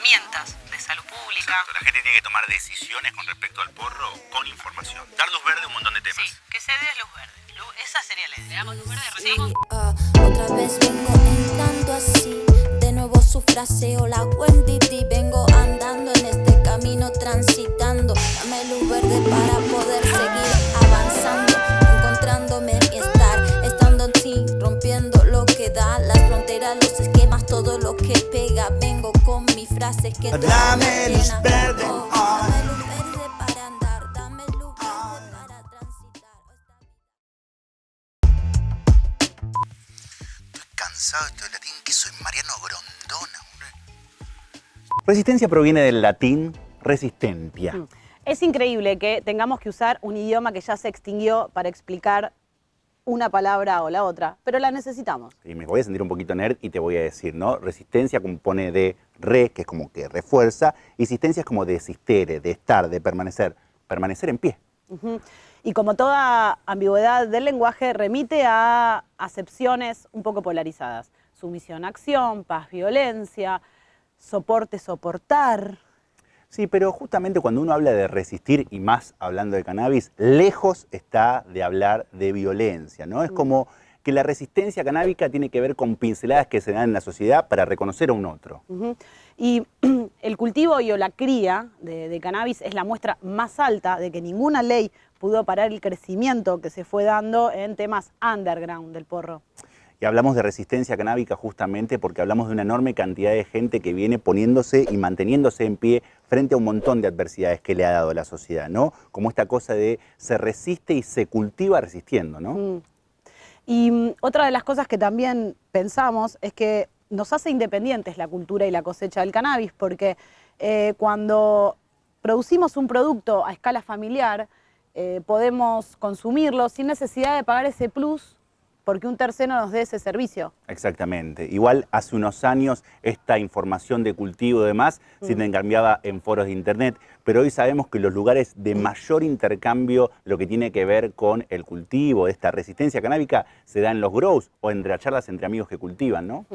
herramientas de salud pública. Exacto. La gente tiene que tomar decisiones con respecto al porro con información. Dar luz verde a un montón de temas. Sí, que se dé luz verde. Esa sería la idea. Le damos luz verde, Sí. Otra vez vengo entrando así, de nuevo su frase, hola Wendy D. Vengo andando en este camino transitando, dame luz verde para poder seguir avanzando, encontrándome en mi estar, estando en ti, rompiendo lo que da, las fronteras, los esquemas, todo lo que pega. Vengo con mis frases que Dame luz verde, dame luz verde para andar, dame luz verde para transitar. Cansado esto del latín, que soy Mariano Grondona. Resistencia proviene del latín resistentia. Es increíble que tengamos que usar un idioma que ya se extinguió para explicar una palabra o la otra, pero la necesitamos. Y me voy a sentir un poquito nerd y te voy a decir, ¿no? Resistencia compone de re, que es como que refuerza, y sistencia es como de sistere, de estar, de permanecer, permanecer en pie. Y como toda ambigüedad del lenguaje, remite a acepciones un poco polarizadas. Sumisión-acción, paz-violencia, soporte-soportar. Sí, pero justamente cuando uno habla de resistir, y más hablando de cannabis, lejos está de hablar de violencia, ¿no? Es como que la resistencia canábica tiene que ver con pinceladas que se dan en la sociedad para reconocer a un otro. Y el cultivo y o la cría de cannabis es la muestra más alta de que ninguna ley pudo parar el crecimiento que se fue dando en temas underground del porro. Y hablamos de resistencia canábica justamente porque hablamos de una enorme cantidad de gente que viene poniéndose y manteniéndose en pie frente a un montón de adversidades que le ha dado la sociedad, ¿no? Como esta cosa de se resiste y se cultiva resistiendo, ¿no? Y otra de las cosas que también pensamos es que nos hace independientes la cultura y la cosecha del cannabis, porque cuando producimos un producto a escala familiar, podemos consumirlo sin necesidad de pagar ese plus porque un tercero nos dé ese servicio. Exactamente. Igual hace unos años esta información de cultivo y demás se intercambiaba en foros de internet, pero hoy sabemos que los lugares de mayor intercambio, lo que tiene que ver con el cultivo, esta resistencia canábica, se da en los grows o entre charlas entre amigos que cultivan, ¿no?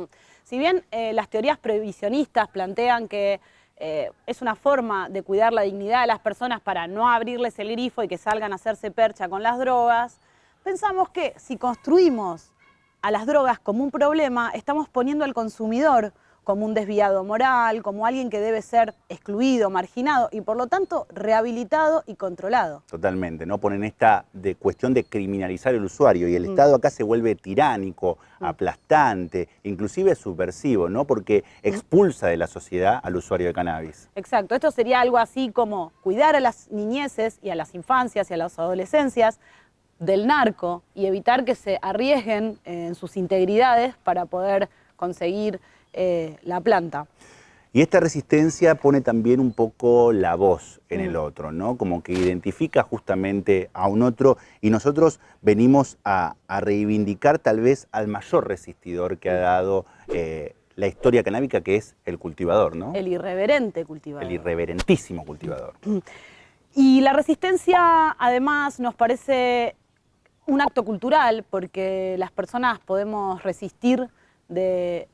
Si bien las teorías previsionistas plantean que es una forma de cuidar la dignidad de las personas para no abrirles el grifo y que salgan a hacerse percha con las drogas, pensamos que si construimos a las drogas como un problema, estamos poniendo al consumidor como un desviado moral, como alguien que debe ser excluido, marginado y por lo tanto rehabilitado y controlado. Totalmente, ¿no? Ponen esta cuestión de criminalizar el usuario y el Estado acá se vuelve tiránico, aplastante, inclusive subversivo, ¿no? Porque expulsa de la sociedad al usuario de cannabis. Exacto, esto sería algo así como cuidar a las niñeces y a las infancias y a las adolescencias del narco y evitar que se arriesguen en sus integridades para poder conseguir la planta. Y esta resistencia pone también un poco la voz en el otro, ¿no? Como que identifica justamente a un otro y nosotros venimos a reivindicar tal vez al mayor resistidor que ha dado la historia canábica, que es el cultivador, ¿no? El irreverente cultivador. El irreverentísimo cultivador. Y la resistencia además nos parece un acto cultural porque las personas podemos resistir de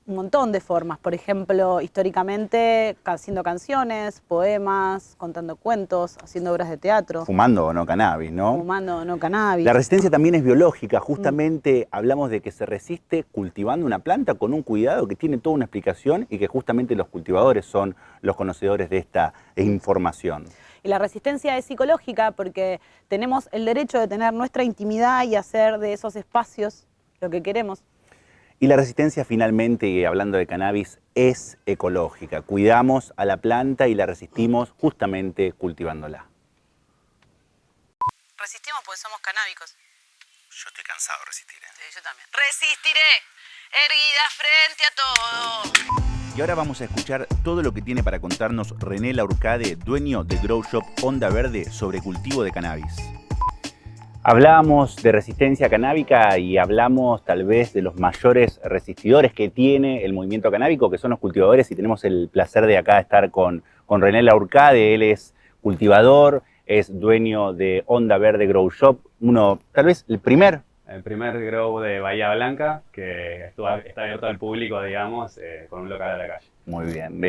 un montón de formas. Por ejemplo, históricamente haciendo canciones, poemas, contando cuentos, haciendo obras de teatro. Fumando o no cannabis, ¿no? Fumando o no cannabis. La resistencia también es biológica. Justamente hablamos de que se resiste cultivando una planta con un cuidado que tiene toda una explicación y que justamente los cultivadores son los conocedores de esta información. Y la resistencia es psicológica porque tenemos el derecho de tener nuestra intimidad y hacer de esos espacios lo que queremos. Y la resistencia finalmente, hablando de cannabis, es ecológica. Cuidamos a la planta y la resistimos justamente cultivándola. Resistimos porque somos canábicos. Yo estoy cansado de resistir, ¿eh? Sí, yo también. Resistiré, erguida frente a todo. Y ahora vamos a escuchar todo lo que tiene para contarnos René Laurcade, dueño de Grow Shop Onda Verde, sobre cultivo de cannabis. Hablábamos de resistencia canábica y hablamos tal vez de los mayores resistidores que tiene el movimiento canábico, que son los cultivadores, y tenemos el placer de acá estar con René Laurcade. Él es cultivador, es dueño de Onda Verde Grow Shop, tal vez el primer grow de Bahía Blanca, que está abierto al público, digamos, con un local a la calle. Muy bien.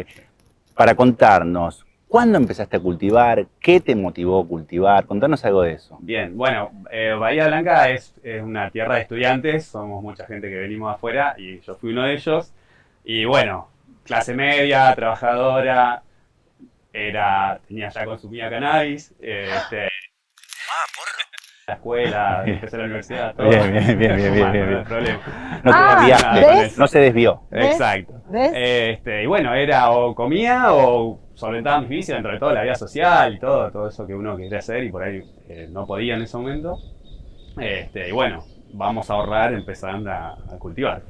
para contarnos, ¿cuándo empezaste a cultivar? ¿Qué te motivó a cultivar? Contanos algo de eso. Bien, bueno, Bahía Blanca es una tierra de estudiantes, somos mucha gente que venimos afuera y yo fui uno de ellos. Y bueno, clase media, trabajadora, consumía cannabis, la escuela, empecé la universidad, todo. Bien. No hay problema. No te desviaste, ¿ves? no se desvió. ¿Ves? Exacto. ¿Ves? Y bueno, era o comía o solventaba mis vicios, dentro de todo la vida social y todo eso que uno quería hacer y por ahí no podía en ese momento. Y bueno, vamos a ahorrar empezando a cultivar.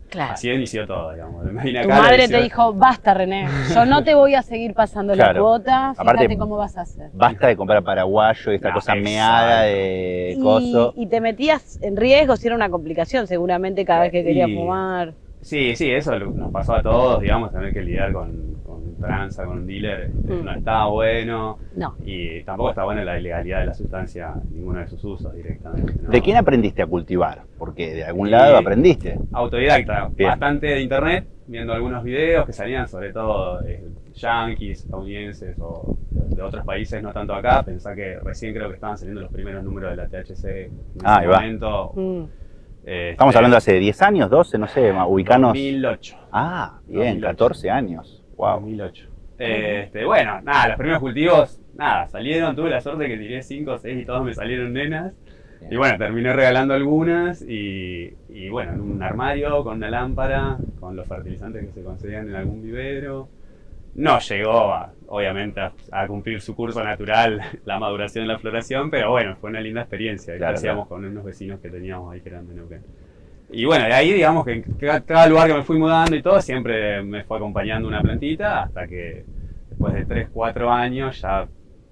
Claro. Así inició todo, digamos. Me vine Tu acá, madre decía, te dijo, basta René, yo no te voy a seguir pasando la Claro. cuota, Aparte, fíjate cómo vas a hacer. Basta de comprar paraguayo y esta No, cosa exacto. meada de coso. Y te metías en riesgo si era una complicación seguramente cada vez que querías Y- fumar. Sí, eso nos pasó a todos, digamos, tener que lidiar con tranza, con un dealer, no estaba bueno. No. Y tampoco está buena la ilegalidad de la sustancia, ninguno de sus usos directamente, ¿no? ¿De quién aprendiste a cultivar? Porque de algún lado aprendiste. Autodidacta, Bien. bastante de internet, viendo algunos videos que salían sobre todo yanquis, estadounidenses o de otros países, no tanto acá. Pensá que recién creo que estaban saliendo los primeros números de la THC en ese Ahí va. momento. Estamos hablando hace 10 años, 12, no sé, ubicanos. 2008. Ah, bien, 2008. 14 años. Wow. 2008. Bueno, nada, los primeros cultivos, nada, salieron, tuve la suerte que tiré 5 o 6 y todos me salieron nenas. Y bueno, terminé regalando algunas y bueno, en un armario, con una lámpara, con los fertilizantes que se conseguían en algún vivero. No llegó, obviamente, a cumplir su curso natural, la maduración y la floración, pero bueno, fue una linda experiencia. Claro, Lo hacíamos con unos vecinos que teníamos ahí que eran de Neuquén. Y bueno, de ahí digamos que en cada lugar que me fui mudando y todo, siempre me fue acompañando una plantita, hasta que después de 3, 4 años ya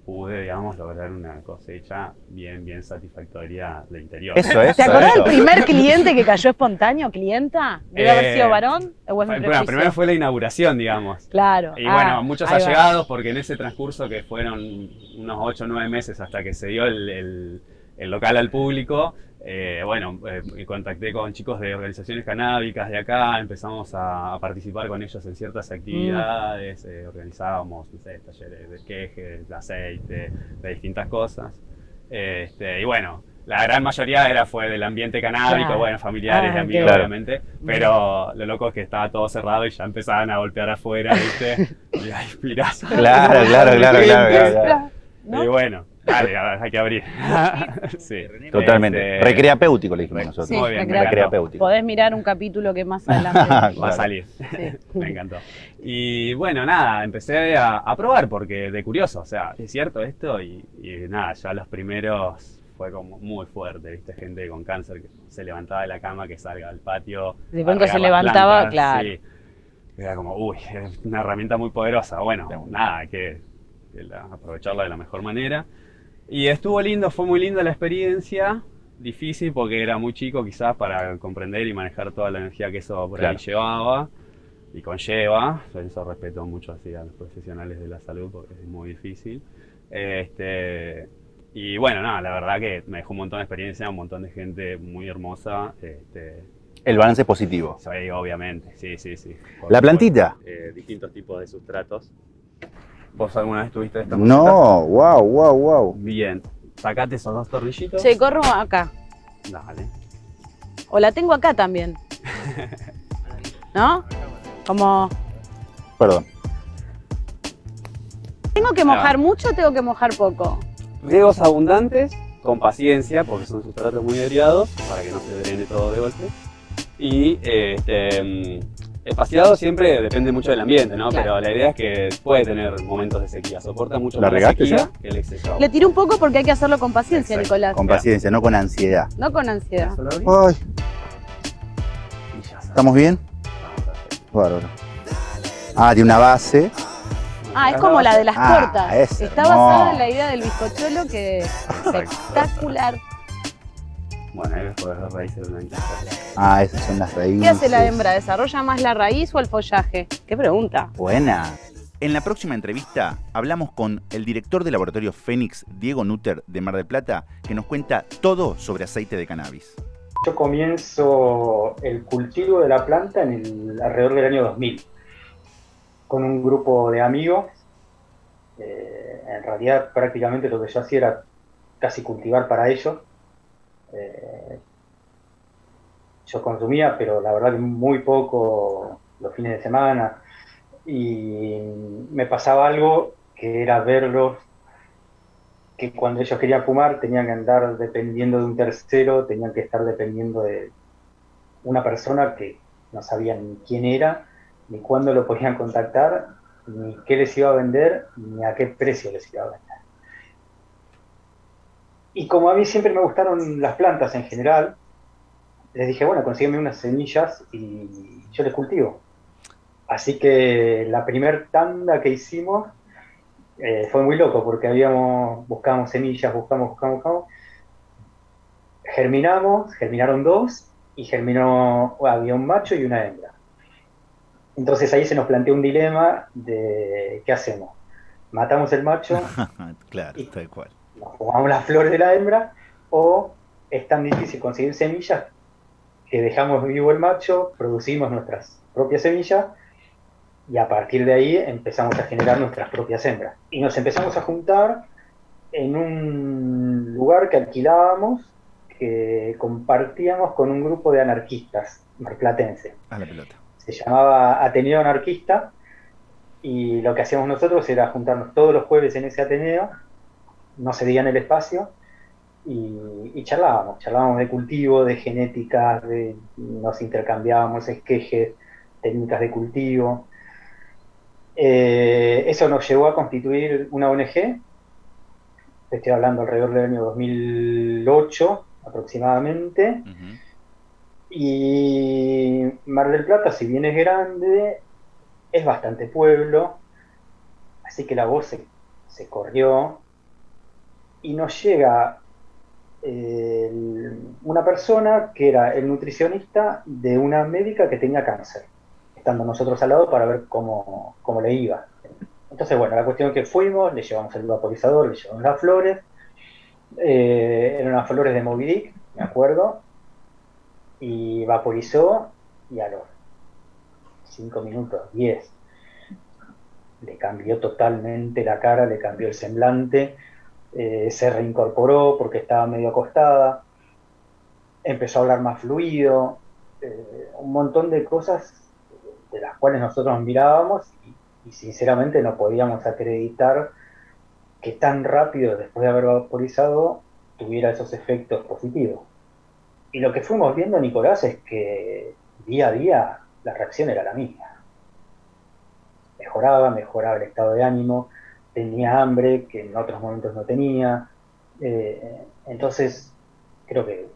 pude, digamos, lograr una cosecha bien satisfactoria de interior. Eso, ¿Te acordás eso. del primer cliente que cayó espontáneo, clienta? ¿Debe haber sido varón? ¿O es mi Bueno, prejuicio? primero fue la inauguración, digamos. Claro. Y bueno, muchos ahí va. allegados, porque en ese transcurso que fueron unos 8 o 9 meses hasta que se dio el local al público, me contacté con chicos de organizaciones canábicas de acá, empezamos a participar con ellos en ciertas actividades, organizábamos, no sé, talleres de queje, de aceite, de distintas cosas. Y bueno, la gran mayoría fue del ambiente canábico, Claro. bueno, familiares y amigos, Claro. obviamente, pero lo loco es que estaba todo cerrado y ya empezaban a golpear afuera, ¿viste? Y ahí pirás. Claro. ¿No? Y bueno, dale, hay que abrir. Sí. Totalmente. Recreapéutico le dijimos nosotros. Sí, Muy bien, recreapéutico. Podés mirar un capítulo que más adelante. Va a salir. Sí. Me encantó. Y bueno, nada, empecé a probar porque de curioso, o sea, ¿es cierto esto? Y nada, ya los primeros fue como muy fuerte, ¿viste? Gente con cáncer que se levantaba de la cama, que salga al patio. De pronto a regar se las levantaba, plantas, claro. sí. Era como, uy, es una herramienta muy poderosa. Bueno, nada, hay que aprovecharla de la mejor manera. Y estuvo lindo, fue muy linda la experiencia. Difícil porque era muy chico quizás para comprender y manejar toda la energía que eso por ahí llevaba y conlleva. Por eso respeto mucho así a los profesionales de la salud porque es muy difícil. Y bueno, nada, la verdad que me dejó un montón de experiencia, un montón de gente muy hermosa. El balance es positivo. Sí, obviamente, sí. Por ¿La supuesto. plantita? Distintos tipos de sustratos. ¿Vos alguna vez tuviste esta No, wow. Bien. Sacate esos 2 tornillitos. Che, corro acá. Dale. O la tengo acá también. ¿No? Como... Perdón. ¿Tengo que mojar mucho o tengo que mojar poco? Riegos abundantes, con paciencia, porque son sustratos muy derivados, para que no se drene todo de golpe. Y espaciado siempre depende mucho del ambiente, ¿no? Claro. Pero la idea es que puede tener momentos de sequía, soporta mucho ¿La más la regaste sequía ya? que el exceso. Le tiré un poco porque hay que hacerlo con paciencia, Exacto. Nicolás. Con paciencia, no con ansiedad. No con ansiedad. Eso lo abrí Ay, y ya está. ¿estamos bien? Perfecto. Bárbaro. Ah, tiene una base. Ah, es como la de las Ah, tortas. es Está hermoso. basada en la idea del bizcochuelo que es espectacular. Bueno, ahí ves por las raíces de una guitarra. Ah, esas son las raíces. ¿Qué hace la hembra? ¿Desarrolla más la raíz o el follaje? ¿Qué pregunta? Buena. En la próxima entrevista hablamos con el director del laboratorio Fénix, Diego Nutter, de Mar del Plata, que nos cuenta todo sobre aceite de cannabis. Yo comienzo el cultivo de la planta alrededor del año 2000. con un grupo de amigos. En realidad prácticamente lo que yo hacía era casi cultivar para ellos. Yo consumía, pero la verdad que muy poco los fines de semana, y me pasaba algo que era verlos, que cuando ellos querían fumar tenían que andar dependiendo de un tercero, tenían que estar dependiendo de una persona que no sabían ni quién era, ni cuándo lo podían contactar, ni qué les iba a vender, ni a qué precio les iba a vender. Y como a mí siempre me gustaron las plantas en general, les dije, bueno, consígueme unas semillas y yo les cultivo. Así que la primer tanda que hicimos fue muy loco, porque buscábamos semillas, buscamos. Germinaron 2, y había un macho y una hembra. Entonces ahí se nos planteó un dilema de ¿qué hacemos? ¿Matamos el macho? Claro, y tal cual. nos fumamos las flores de la hembra, o es tan difícil conseguir semillas que dejamos vivo el macho, producimos nuestras propias semillas, y a partir de ahí empezamos a generar nuestras propias hembras. Y nos empezamos a juntar en un lugar que alquilábamos, que compartíamos con un grupo de anarquistas marplatenses. A la pelota. Se llamaba Ateneo Anarquista, y lo que hacíamos nosotros era juntarnos todos los jueves en ese Ateneo, no cedían el espacio, y charlábamos de cultivo, de genética, nos intercambiábamos esquejes, técnicas de cultivo. Eso nos llevó a constituir una ONG. Estoy hablando alrededor del año 2008 aproximadamente. Uh-huh. Y Mar del Plata, si bien es grande, es bastante pueblo, así que la voz se corrió, y nos llega una persona que era el nutricionista de una médica que tenía cáncer, estando nosotros al lado para ver cómo le iba. Entonces, bueno, la cuestión es que fuimos, le llevamos el vaporizador, le llevamos las flores, eran unas flores de Moby Dick, me acuerdo, y vaporizó, y a los 5 minutos, 10, le cambió totalmente la cara, le cambió el semblante, se reincorporó porque estaba medio acostada, empezó a hablar más fluido, un montón de cosas de las cuales nosotros nos mirábamos, y sinceramente no podíamos acreditar que tan rápido, después de haber vaporizado, tuviera esos efectos positivos. Y lo que fuimos viendo, Nicolás, es que día a día la reacción era la misma. Mejoraba el estado de ánimo, tenía hambre, que en otros momentos no tenía. Entonces, creo que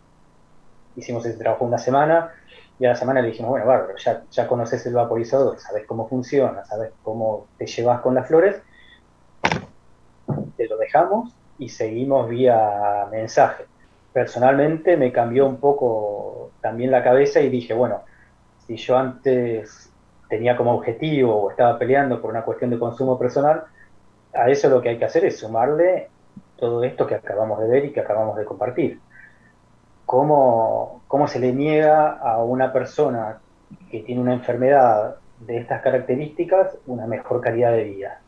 hicimos ese trabajo una semana, y a la semana le dijimos, bueno, bárbaro, ya conoces el vaporizador, sabes cómo funciona, sabes cómo te llevas con las flores, te lo dejamos y seguimos vía mensaje. Personalmente me cambió un poco también la cabeza, y dije, bueno, si yo antes tenía como objetivo o estaba peleando por una cuestión de consumo personal, a eso lo que hay que hacer es sumarle todo esto que acabamos de ver y que acabamos de compartir. ¿Cómo se le niega a una persona que tiene una enfermedad de estas características una mejor calidad de vida?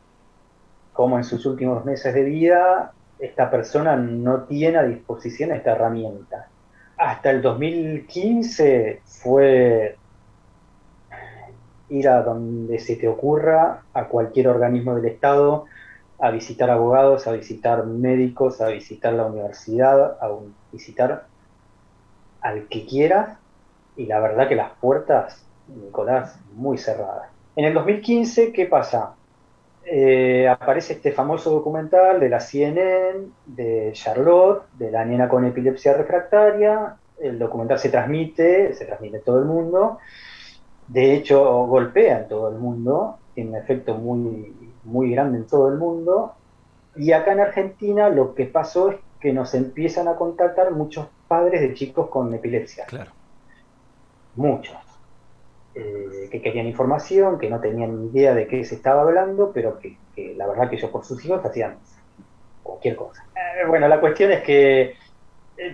¿Cómo en sus últimos meses de vida esta persona no tiene a disposición esta herramienta? Hasta el 2015 fue ir a donde se te ocurra, a cualquier organismo del Estado, a visitar abogados, a visitar médicos, a visitar la universidad, a visitar al que quieras, y la verdad que las puertas, Nicolás, muy cerradas. En el 2015, ¿qué pasa? Aparece este famoso documental de la CNN, de Charlotte, de la nena con epilepsia refractaria. El documental se transmite en todo el mundo. De hecho, golpea en todo el mundo, tiene un efecto muy, muy grande en todo el mundo. Y acá en Argentina lo que pasó es que nos empiezan a contactar muchos padres de chicos con epilepsia. Claro. Muchos. Que querían información, que no tenían ni idea de qué se estaba hablando, pero que la verdad que ellos por sus hijos hacían cualquier cosa. Bueno, la cuestión es que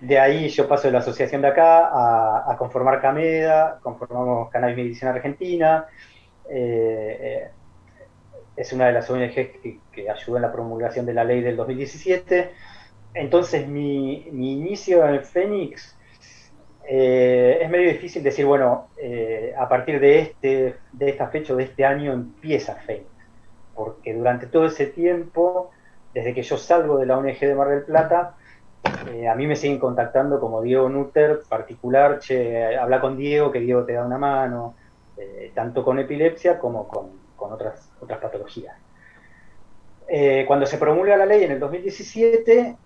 de ahí yo paso de la asociación de acá a conformar CAMEDA, conformamos Cannabis Medicinal Argentina, es una de las ONGs que ayudó en la promulgación de la ley del 2017. Entonces mi inicio en Fénix es medio difícil decir, bueno, a partir de esta fecha o de este año empieza Fénix, porque durante todo ese tiempo, desde que yo salgo de la ONG de Mar del Plata, a mí me siguen contactando como Diego Nutter particular, che, habla con Diego, que Diego te da una mano, tanto con epilepsia como con otras patologías. Cuando se promulga la ley en el 2017,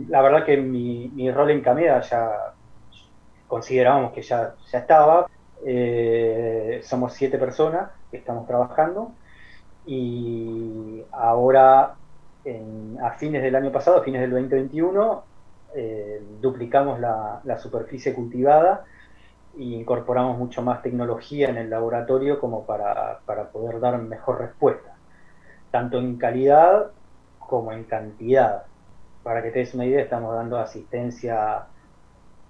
la verdad que mi rol en Cameda ya considerábamos que ya estaba. Somos 7 personas que estamos trabajando y ahora a fines del año pasado, a fines del 2021, duplicamos la superficie cultivada e incorporamos mucho más tecnología en el laboratorio como para poder dar mejor respuesta, tanto en calidad como en cantidad. Para que te des una idea, estamos dando asistencia a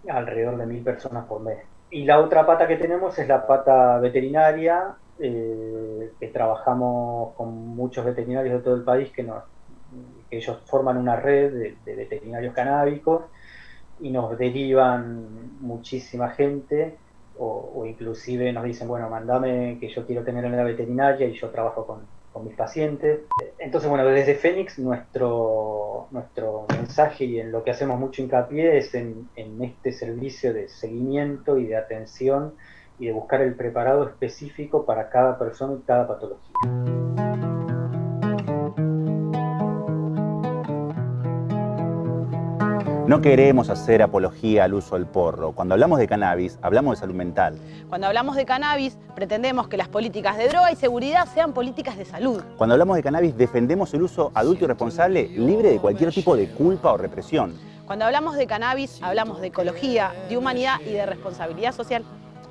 alrededor de 1000 personas por mes. Y la otra pata que tenemos es la pata veterinaria, que trabajamos con muchos veterinarios de todo el país que ellos forman una red de veterinarios canábicos y nos derivan muchísima gente o inclusive nos dicen, bueno, mandame que yo quiero tener en la veterinaria y yo trabajo con mis pacientes. Entonces, bueno, desde Fénix nuestro mensaje y en lo que hacemos mucho hincapié es en este servicio de seguimiento y de atención y de buscar el preparado específico para cada persona y cada patología. No queremos hacer apología al uso del porro. Cuando hablamos de cannabis, hablamos de salud mental. Cuando hablamos de cannabis, pretendemos que las políticas de droga y seguridad sean políticas de salud. Cuando hablamos de cannabis, defendemos el uso adulto y responsable, libre de cualquier tipo de culpa o represión. Cuando hablamos de cannabis, hablamos de ecología, de humanidad y de responsabilidad social.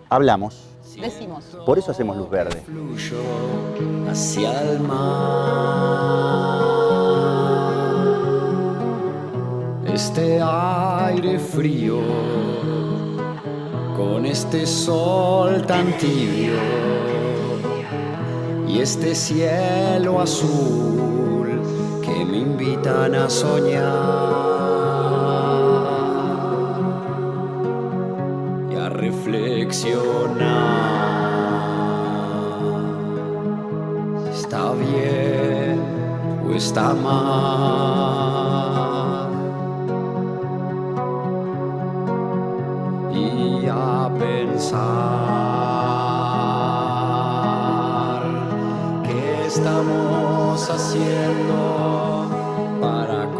Hablamos. Decimos. Por eso hacemos Luz Verde. Fluyo hacia el mar. Este aire frío, con este sol tan tibio y este cielo azul que me invitan a soñar y a reflexionar. ¿Está bien o está mal? Y a pensar qué estamos haciendo para